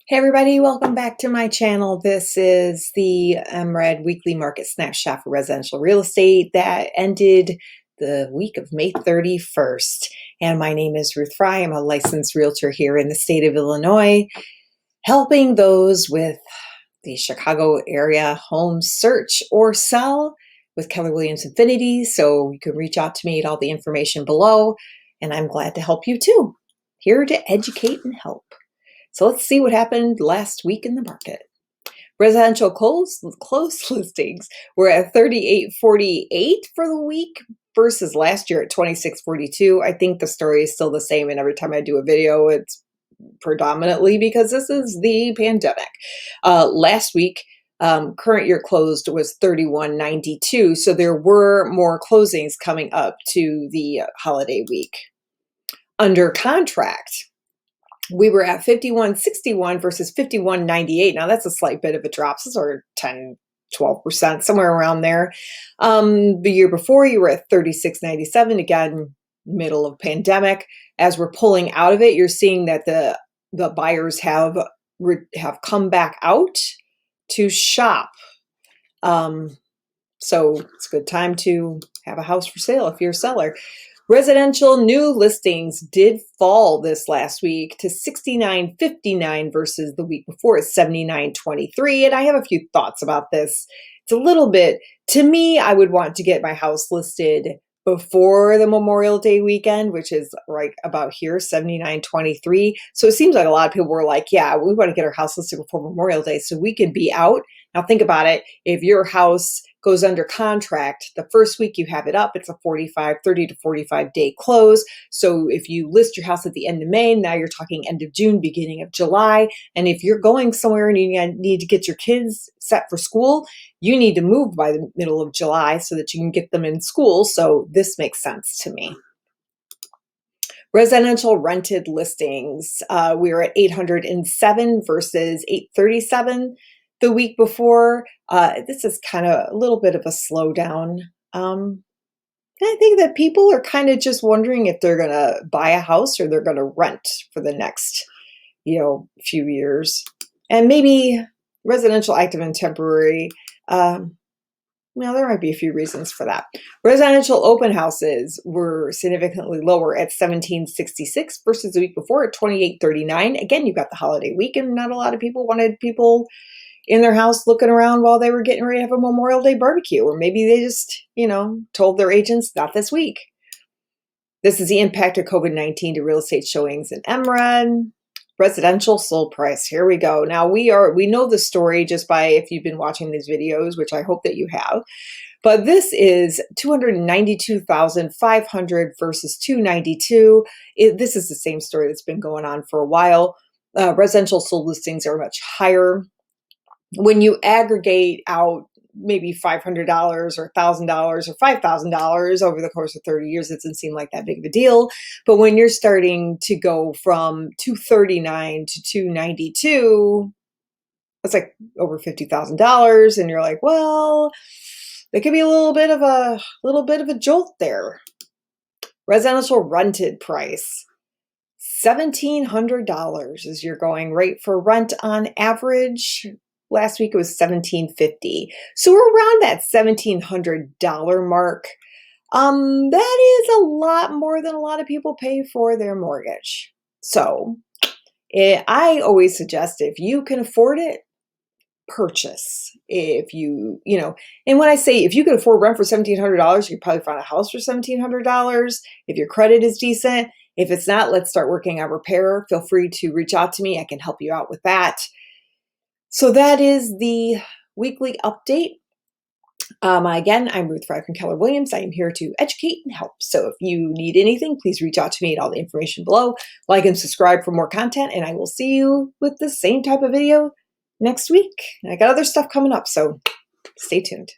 Hey everybody, welcome back to my channel. This is the MRED weekly market snapshot for residential real estate that ended the week of May 31st. And my name is Ruth Fry. I'm a licensed realtor here in the state of Illinois, helping those with the Chicago area home search or sell with Keller Williams Infinity. So you can reach out to me at all the information below, and I'm glad to help you too. Here to educate and help. So let's see what happened last week in the market. Residential close listings were at 3848 for the week versus last year at 2642. I think the story is still the same, and every time I do a video, it's predominantly because this is the pandemic. Last week, current year closed was 3192, so there were more closings coming up to the holiday week. Under contract, we were at 5161 versus 5198. Now that's a slight bit of a drop. So sort of 10, 12%, somewhere around there. The year before you were at 3697, again, middle of pandemic. As we're pulling out of it, you're seeing that the buyers have come back out to shop. So it's a good time to have a house for sale if you're a seller. Residential new listings did fall this last week to 6959 versus the week before at 7923. And I have a few thoughts about this. It's a little bit, to me, I would want to get my house listed before the Memorial Day weekend, which is right about here, 7923. So it seems like a lot of people were like, yeah, we want to get our house listed before Memorial Day so we can be out. Now think about it. If your house goes under contract, the first week you have it up, it's a 30 to 45 day close. So if you list your house at the end of May, now you're talking end of June, beginning of July. And if you're going somewhere and you need to get your kids set for school, you need to move by the middle of July so that you can get them in school. So this makes sense to me. Residential rented listings, we were at 807 versus 837 the week before. This is kind of a little bit of a slowdown. I think that people are kind of just wondering if they're going to buy a house or they're going to rent for the next, few years. And maybe residential, active, and temporary. There might be a few reasons for that. Residential open houses were significantly lower at 1766 versus the week before at 2839. Again, you've got the holiday week, and not a lot of people wanted people in their house looking around while they were getting ready to have a Memorial Day barbecue. Or maybe they just, told their agents, not this week. This is the impact of COVID-19 to real estate showings in MRED. Residential sold price. Here we go. Now we know the story just by if you've been watching these videos, which I hope that you have. But this is 292,500 versus 292. This is the same story that's been going on for a while. Residential sold listings are much higher. When you aggregate out maybe $500 or $1,000 or $5,000 over the course of 30 years, it doesn't seem like that big of a deal. But when you're starting to go from 239 to 292, that's like over $50,000. And you're like, well, there could be a little bit of a jolt there. Residential rented price. $1,700 is your going rate for rent on average. Last week it was $1,750. So we're around that $1,700 mark. That is a lot more than a lot of people pay for their mortgage. So I always suggest if you can afford it, purchase. If you, and when I say if you can afford rent for $1,700, you can probably find a house for $1,700 if your credit is decent. If it's not, let's start working on repair. Feel free to reach out to me. I can help you out with that. So that is the weekly update. Again, I'm Ruth Fry from Keller Williams. I am here to educate and help. So if you need anything, please reach out to me at all the information below. Like and subscribe for more content, and I will see you with the same type of video next week. I got other stuff coming up, so stay tuned.